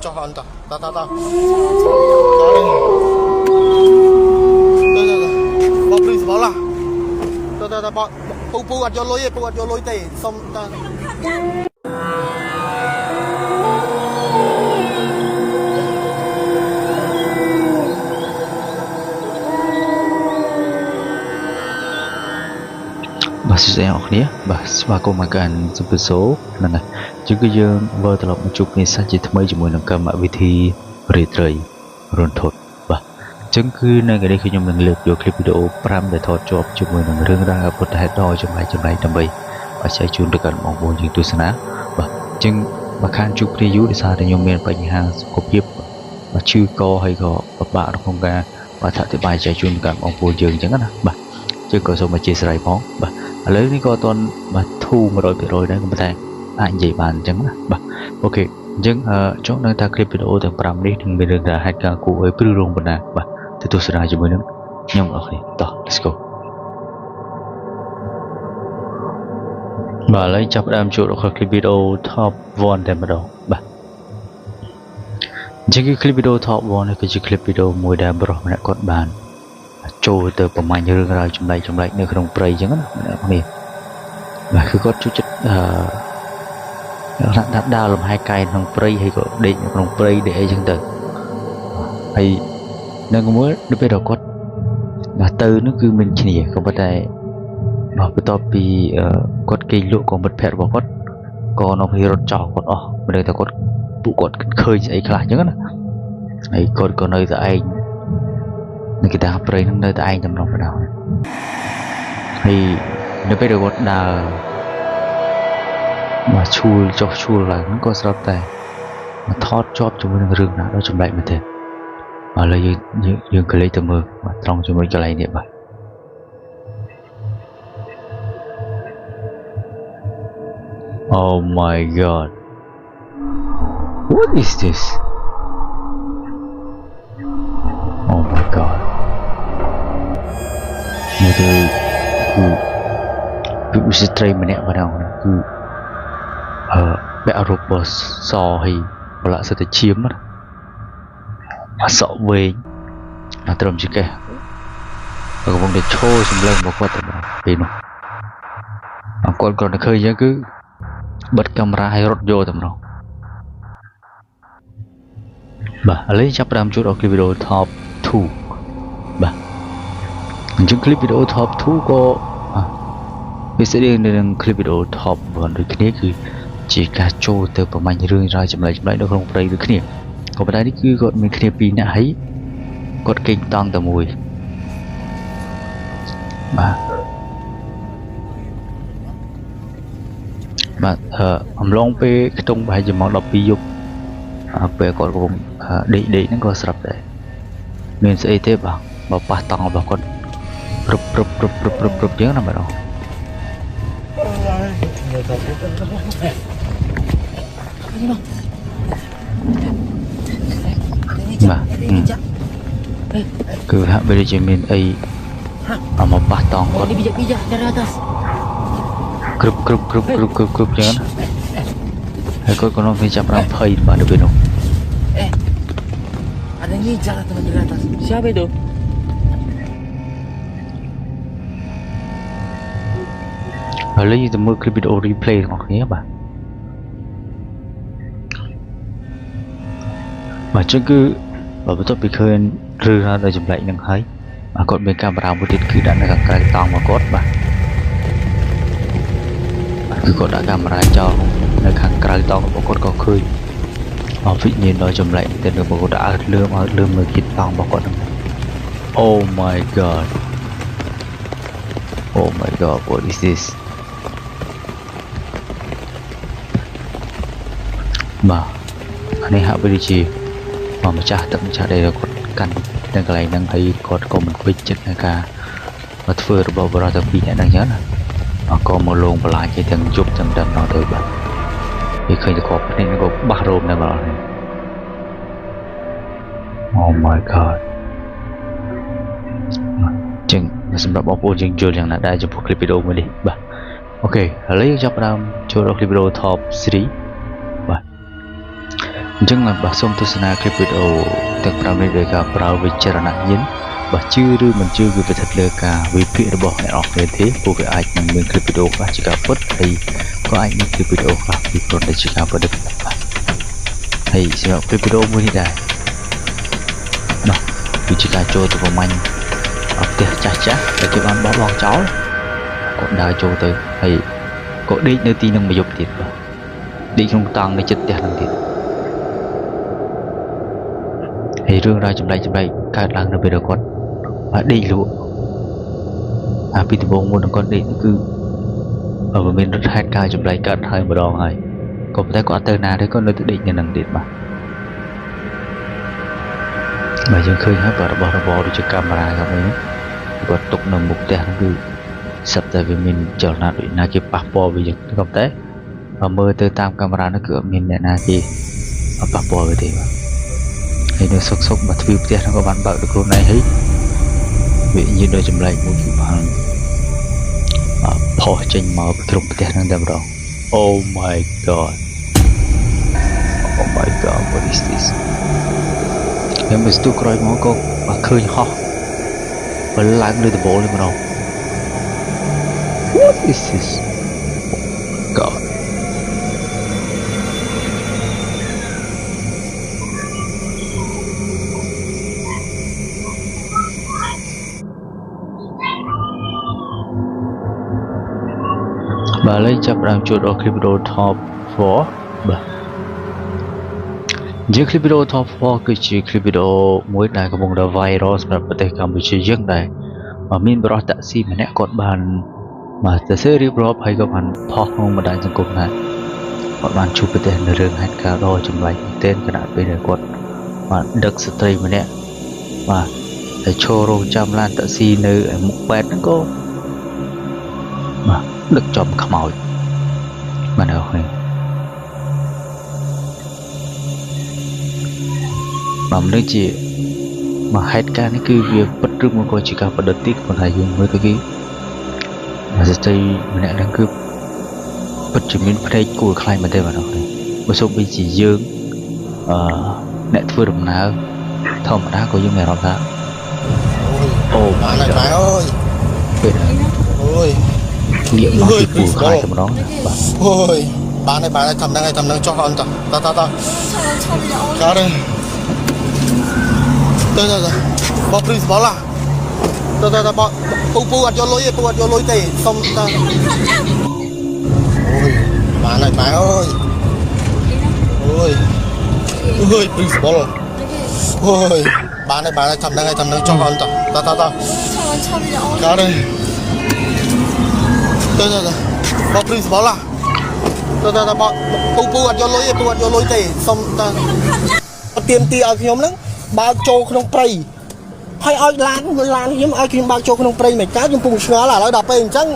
cho họ ta ta ta ta bỏ prince bỏ là ta bỏ pu ăn cho lối tê xong ta bà sẽ học nhé bà và cô mà cần giúp số là này chúng cứ dương vơ tập một chục ngày sáng chỉ thay cho mùi nâng cầm ở vị trí rì trời rồn thốt bà chứng cứ nơi cái đây khi nhung nâng lực vô clip video pram để thọt cho cho mùi nâng rương ra một hai đo trong này đâm bầy và sẽ chun được gần mong muốn những tu sana bà chứng bà khăn chụp đi dú để xa để nhung miền phải hàng cục hiệp và chưa co hay có bà nó không ra và thật thì bài chạy chun gần mong muốn dừng chẳng á bà chứ có số mà chia sẻ món bà lấy cái con toàn mà thu mà rồi đấy cũng phải anh dạy bàn chẳng bà ok nhưng chỗ nơi ta clip video từ pram đi đừng bị đường ra hai ca cụ với bự rung bên này bà thì tôi sẽ ra cho mình nữa nhung ok to let's go bà lấy chấp đam chỗ được clip video top one để bắt đầu bà những cái clip video top one này cái clip video mùi đà bro này còn bàn trôi từ bầm mạnh như ra trong đây nơi không play chẳng á mà cứ có chút chất đã đào làm hai cây không play hay có định không play để chẳng từ hay nên có muốn được biết đâu có là từ nó cứ mình chỉ nhỉ không bắt tay mà cái to bị có cây lụa còn bật phẹt vào có nó hơi rột trò còn mà đây ta có bụ còn khơi chạy lại chẳng á ấy còn nơi tại anh người ta play trong nơi tại anh trong lòng vào đầu thì nếu bây giờ có đà mà chui là nó có sao tay mà thoát chóp cho mình rừng nào đó trong lại mà thế mà lấy những cái lấy từ mưa mà trong cho mình cho lại điện vậy. Oh my god, what is this? Oh my god, như thế cứ stream mình nè vào đầu cứ bé robot so hay và lại sẽ chiếm mất mà sợ về mà trầm chỉ kể và vấn đề trôi xong lên một qua tầm vì nó còn nó khơi chứ cứ bật camera hay rốt vô tầm đó bà lấy chấp đam chút ở clip video top 2 bà những clip video top 2 có bây giờ đi đến clip video top 1 được cái này cứ chỉ cả trôi từ bờ mạnh rương ra chậm lại nó không play được cái này còn bên đây cứ gọi mình cái pin đã thấy cột kinh tăng tầm mùi mà ông long pe trong bài giờ mong đọc ví dụ về còn gồm để nó có sập đấy mình sẽ thế bảo ba tăng bảo con rụp chứ nào mà đâu mà cứ hạ bây giờ mình ấy mà ba tăng con cướp chứ hay con nó phải chạm ra phơi mà được biết không? Ada ngejar teman di atas. Siapa itu? Lấy gì từ mưa clip video replay hoặc nhé bà mà chứ cứ bảo tôi bị khơi rư ra đời chụp lại nhưng thấy mà còn bên camera một tiết cứ đã là cái tòng mà cốt bà cứ có đã camera cho nơi hàng cái tòng của cốt có khơi mà vị nhìn nói chụp lại tên được bộ đã lương người kịp tòng vào cốt oh my god what is this mà anh ấy hạ với chi mà trả tận trả đây là con căn đang cái này đang thấy có mình quay chết này cả và vừa bảo vào tập bị đang nhớ nè mà có một lồng và lại cái thằng chụp thằng đầm nó tới bạn thì khi có nên nó có ba rôm này vào này oh my god chừng sầm đập bóc ô chừng chưa chẳng là đây cho clip video mới đi bà ok lấy cho bạn cho clip video top 3 ចឹងបើសូមទស្សនាคลิปវីដេអូទាំង5នេះដោយការប្រើវិចារណញ្ញាណបើជឿឬមិនជឿគឺប្រតិបត្តិលើការវិភាគរបស់អ្នកនរគ្នាទេពួកវាអាចនឹងមានคลิปវីដេអូខ្លះជាការពិតហើយក៏អាចមានคลิปវីដេអូខ្លះពីប្រតិជាការពិតដែរហើយសម្រាប់คลิปវីដេអូមួយនេះដែរនោះគឺជាការចូលទៅប្រមាញ់ផ្ទះចាស់ចាស់ដែលគេបានបោះបង់ចោលគាត់ដើរចូលទៅហើយក៏ដេកនៅទីនឹងមួយយប់ទៀតបាទដេកក្នុងតង់នៅចិត្តផ្ទះនឹងទៀតហើយរឿងរ៉ាវចម្លែកកើតឡើងនៅពេលដែលគាត់ដេកលក់ពីដំបូងមុននឹងគាត់ដេកគឺមិនមានហេតុការណ៍ចម្លែកកើតហើយម្ដងហើយក៏ប៉ុន្តែគាត់អត់ទៅណាទេគាត់នៅតែដេកនៅនឹងទៀតបាទយើងឃើញហើយបើរបស់របរដូចជាកាមេរ៉ាហ្នឹងគាត់ទុកនៅមុខផ្ទះហ្នឹងគឺសិតតែវាមានចលនាដូចណាគេប៉ះពាល់វាយ៉ាងក៏ប៉ុន្តែបើមើលទៅតាមកាមេរ៉ាហ្នឹងគឺអត់មានអ្នកណាគេប៉ះពាល់វាទេបាទហើយនៅសុកមកទ្វារផ្ទះហ្នឹងក៏បានបើកដោយខ្លួនឯងហើយវានិយាយដូចចម្លែកមួយគឺបានផុសចេញមកពីក្នុងផ្ទះហ្នឹងតែម្ដង Oh my god what is this ខ្ញុំមិនស្ទុះក្រោយមកក៏បើឃើញហោះបើឡើងលើដបនេះម្ដង What is this God បាទលេខចាប់ដើមជួបដល់คลิปវីដេអូ Top 4បាទជាคลิปវីដេអូ Top 4គឺជាคลิปវីដេអូមួយដែលកំពុងតែ viral សម្រាប់ប្រទេសកម្ពុជាយើងដែរមានបរិសតាក់ស៊ីម្នាក់គាត់បានទៅសេរីប្រອບហើយក៏បានផុសក្នុងបណ្ដាញសង្គមដែរគាត់បានជួបប្រទេសនៅរឿងហេតុការណ៍ដ៏ចម្លែកមែនទែនខណៈពេលដែលគាត់បានដឹកស្ត្រីម្នាក់តែឈររងចាំឡានតាក់ស៊ីនៅមុខពេទ្យហ្នឹងក៏ដឹកចំខ្មោចបាទអូខេបំនេះជាហេតុការណ៍នេះគឺវាពិតឬមកក៏ជាការប្រឌិតទីប៉ុន្តែយើងមើលទៅគឺស្ត្រីម្នាក់ហ្នឹងគឺពិតជាមានភ្នែកគួរខ្លាចមែនទេបាទអូខេបើសូម្បីជាយើងអ្នកធ្វើដំណើរធម្មតាក៏យើងមានអារម្មណ៍ថាអូបានហើយបាយអើយពេលអូយងាកមកពីពូខ្លាចតែម្ដងបាទអូយបានហើយតាមហ្នឹងចុះអនតចាទេទៅបោះ principal ឡាទៅបោះពូអត់យកលុយទេពូអត់យកលុយទេសុំតអូយបានហើយបាយអើយអូយ principal អូយបានហើយតាមហ្នឹងចុះអនតចាទេទៅបោះ principal ឡាទៅបោះពូអត់យកលុយទេពូអត់យកលុយទេសុំតអត់ទៀមទីឲ្យខ្ញុំហ្នឹងបើកចូលក្នុងព្រៃហើយឲ្យឡានខ្ញុំឲ្យខ្ញុំបើកចូលក្នុងព្រៃមិនកើតខ្ញុំពុំឆ្ងល់ឥឡូវដល់ពេលអញ្ចឹង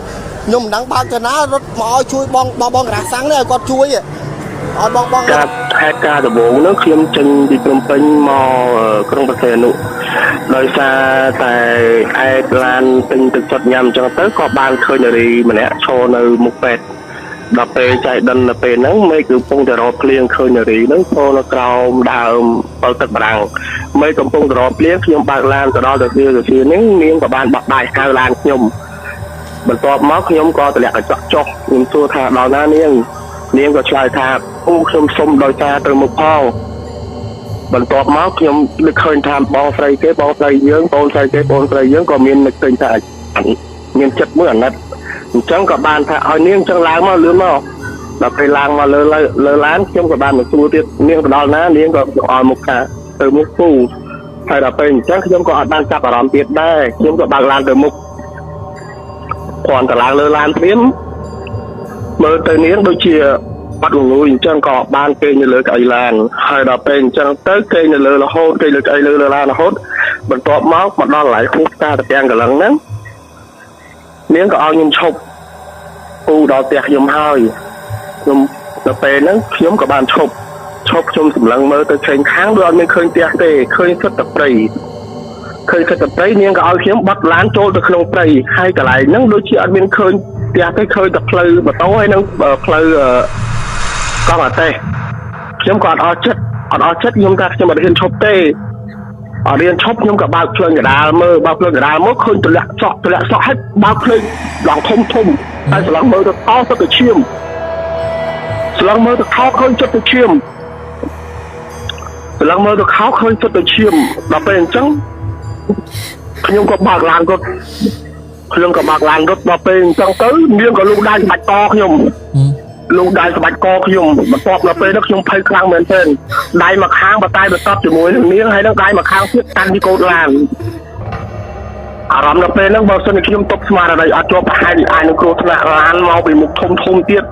ខ្ញុំមិនដឹងបើកទៅណារត់មកឲ្យជួយបងរ៉ាសាំងនេះឲ្យគាត់ជួយឲ្យបងការហេតុការដំបូងនោះខ្ញុំចេញពីភ្នំពេញមកក្រុងប្រសេនុដោយសារតែឯកឡានទិញទឹកសុទ្ធញ៉ាំអញ្ចឹងទៅក៏បានឃើញនារីម្នាក់ឈរនៅមុខពេទ្យដល់ពេលចៃដិននៅពេលហ្នឹងមេគឺកំពុងតែរកភ្លៀងឃើញនារីហ្នឹងចូលនៅក្រោមដើមបើទឹកបារាំងមេកំពុងតែរកភ្លៀងខ្ញុំបើកឡានទៅដល់ទៅវានេះនាងក៏បានបោះបាយហៅឡានខ្ញុំបន្ទាប់មកខ្ញុំក៏ទម្លាក់កញ្ចក់ចុះខ្ញុំសួរថាដល់ណានាងក៏ឆ្លើយថាអូខ្ញុំសុំដោយសារទៅមុខផងបន្ទាប់មកខ្ញុំនឹកឃើញថាបងស្រីគេបងស្រីយើងបងស្រីគេបងស្រីយើងក៏មាននឹកឃើញថាមានចិត្តមួយអាណិតអញ្ចឹងក៏បានថាឲ្យនាងចឹងឡើងមកលឿនមកដល់ពេលឡើងមកលើឡានខ្ញុំក៏បានមកសួរទៀតនាងទៅដល់ណានាងក៏ឲ្យមុខថាទៅមុខពូហើយដល់ពេលអញ្ចឹងខ្ញុំក៏អត់បានចាប់អារម្មណ៍ទៀតដែរខ្ញុំក៏បើកឡានទៅមុខគ្រាន់តែឡើងលើឡានព្រាមមើលទៅនាងដូចជាបាត់ងងុយអញ្ចឹងក៏បានគេនៅលើកៅអីឡានហើយដល់ពេលអញ្ចឹងទៅគេនៅលើរហូតគេលើកៅអីលើឡានរហូតបន្ទាប់មកដល់កន្លែងគូផ្សារតាពាំងកន្លឹងហ្នឹងនាងក៏ឲ្យខ្ញុំឈប់ពូដល់ផ្ទះខ្ញុំហើយខ្ញុំដល់ពេលហ្នឹងខ្ញុំក៏បានឈប់ខ្ញុំសម្លឹងមើលទៅឃើញខាងដូចអត់មានឃើញផ្ទះទេឃើញសិតតែព្រៃនាងក៏ឲ្យខ្ញុំបត់ឡានចូលទៅក្នុងព្រៃហើយកន្លែងហ្នឹងដូចជាអត់មានឃើញផ្ទះទេឃើញតែផ្លូវម៉ូតូហើយនឹងផ្លូវកង់អាតេសខ្ញុំក៏អត់អស់ចិត្ត អត់អស់ចិត្តខ្ញុំថាខ្ញុំអត់ហ៊ានឈប់ទេអត់រៀនឈប់ខ្ញុំក៏បើកភ្លើងកដាលមើលបើកភ្លើងកដាលមកឃើញទម្លាក់សក់ហើយបើកភ្លើងឡើងធំហើយស្លឹងមើលទៅអស់ទៅឈាមស្លឹងមើលទៅខោឃើញចិត្តទៅឈាមស្លឹងមើលទៅខោឃើញចិត្តទៅឈាមដល់ពេលអញ្ចឹងខ្ញុំក៏បើកឡានរត់ដល់ពេលអញ្ចឹងទៅនាងក៏លូកដៃស្បាច់កខ្ញុំលូកដៃស្បាច់កខ្ញុំបន្ទាប់ដល់ពេលនោះខ្ញុំភ័យខ្លាំងមែនទែនដៃមកខាងបតែបន្ទាប់ជាមួយនឹងនាងហើយនឹងដៃមកខាងទៀតកាន់ពីកោតឡានអារម្មណ៍ដល់ពេលហ្នឹងបើសិនជាខ្ញុំຕົកស្មារតីអត់ជាប់ប្រហែលអាចនឹងគ្រោះថ្នាក់ឡានមកពីមុខធំទៀត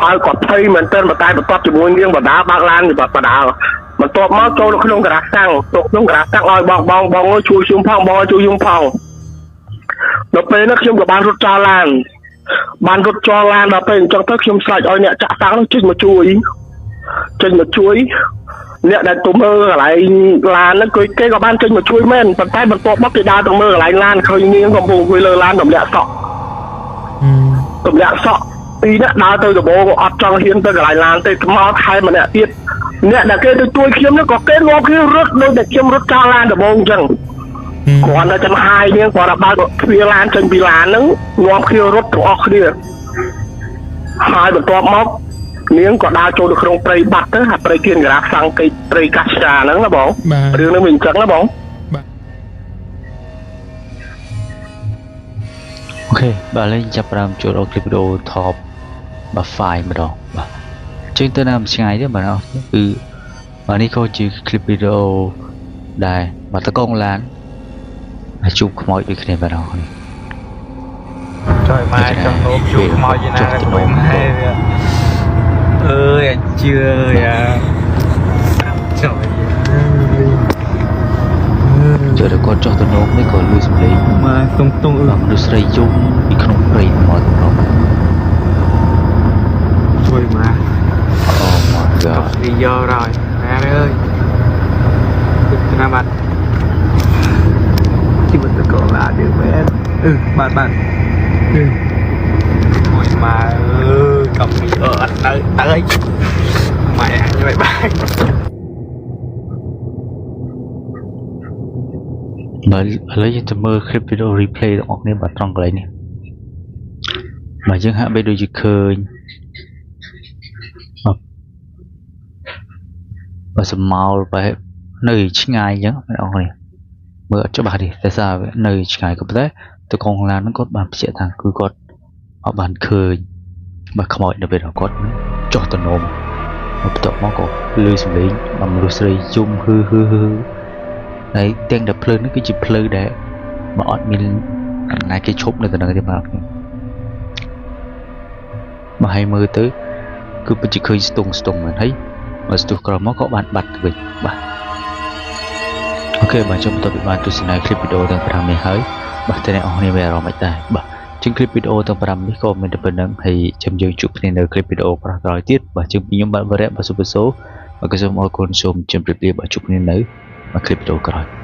ហើយក៏ភ័យមែនទែនបតែបន្ទាប់ជាមួយនាងបដាបើកឡានបដាបន្ទាប់មកចូលក្នុងការ៉ាសតាំងឲ្យបងជួយខ្ញុំផងបងជួយខ្ញុំផងដល់ពេលនោះខ្ញុំក៏បានរត់ចោលឡានដល់ពេលអញ្ចឹងទៅខ្ញុំស្រែកឲ្យអ្នកចាក់តាំងនោះចេញមកជួយអ្នកដែលទៅមើលកន្លែងឡានហ្នឹងគេក៏បានចេញមកជួយមែនប៉ុន្តែបន្ទាប់មកគេដើរទៅមើលកន្លែងឡានឃើញនាងកំពុងអង្គុយលើឡានទម្លាក់សក់ពីអ្នកដើរទៅដំបូងអត់ចង់ហ៊ានទៅកន្លែងឡានទេមកថែមម្នាក់ទៀតអ្នកដែលគេទៅជួយខ្ញុំហ្នឹងក៏គេនាំគ្នារត់ដូចតែខ្ញុំរត់ចោលឡានដំបូងអញ្ចឹងគ្រាន់តែចំហាយនាងគាត់បើកទ្វារឡានចេញពីឡានហ្នឹងនាំគ្នារត់ទាំងអស់គ្នាហើយបន្ទាប់មកនាងក៏ដើរចូលទៅក្នុងព្រៃបាត់ទៅហើយព្រៃគៀនការ៉ាសង្កេតព្រៃកាស្ចាហ្នឹងណាបងរឿងហ្នឹងវាអញ្ចឹងណាបងអូខេបាទឥឡូវចាប់ផ្ដើមចូលដល់ clip video top បាទ file ម្ដងបាទចេញទៅណាឆ្ងាយទេបាទគឺបាទនេះក៏ជា clip video ដែលបាទតកងឡានជួបខ្មោចដូចគ្នាបាទនេះចុយម៉ែចង់នោមជួបខ្មោចយ៉ាងណាក៏មិនម៉ែអើយអញ្ជើញចុយចូលទៅគាត់ចុះទៅនោមនេះក៏លឺសំឡេងមកតុងបាទមនុស្សស្រីយំពីក្នុងព្រៃមកទៅនោះជួយម៉ែអូ my god វាយកrồiម៉ែអើយទៅណាបាត់ที่มันตะโกนလာတယ်មែនបាត់មួយមកកំពីអត់ទៅម៉ែអញមិនបាច់បាទឥឡូវយើងទៅមើល clip video replay របស់អ្នកបាទត្រង់កន្លែងនេះបាទយើងហាក់បីដូចជាឃើញបាទសមោលបែបនៅឆ្ងាយអញ្ចឹងបងប្អូនមើលអត់ច្បាស់ទេតែសារនៅឆ្ងាយក៏ប៉ុន្តែតកងឡានហ្នឹងគាត់បានបញ្ជាក់ថាគឺគាត់អត់បានឃើញបាទខ្មោចនៅពេលគាត់ចុះទៅនោមបន្ទាប់មកក៏លឺសំឡេងមនុស្សស្រីយំហឺហើយទាំងតែភ្លើងនេះគឺជាភ្លើងដែលមកអត់មានណាគេឈប់នៅទៅនឹងទេបាទមកឲ្យមើលទៅគឺពិតជាឃើញស្ទង់មែនហើយមកស្ទុះក្រោយមកក៏បានបាត់ទៅវិញបាទអូខេបាទខ្ញុំបន្តពីបានទស្សនា clip video ទាំង5នេះហើយបាទតែអ្នកនរគ្នាមានអារម្មណ៍មិនដែរបាទជាង clip video ទាំង5នេះក៏មានតែប៉ុណ្្នឹងហើយចាំយើងជួបគ្នានៅ clip video ក្រោយទៀតបាទជាងខ្ញុំបាទវរៈបាទសុបសូបាទក៏សូមអរគុណសូមជម្រាបលាបាទជួបគ្នានៅ clip video ក្រោយ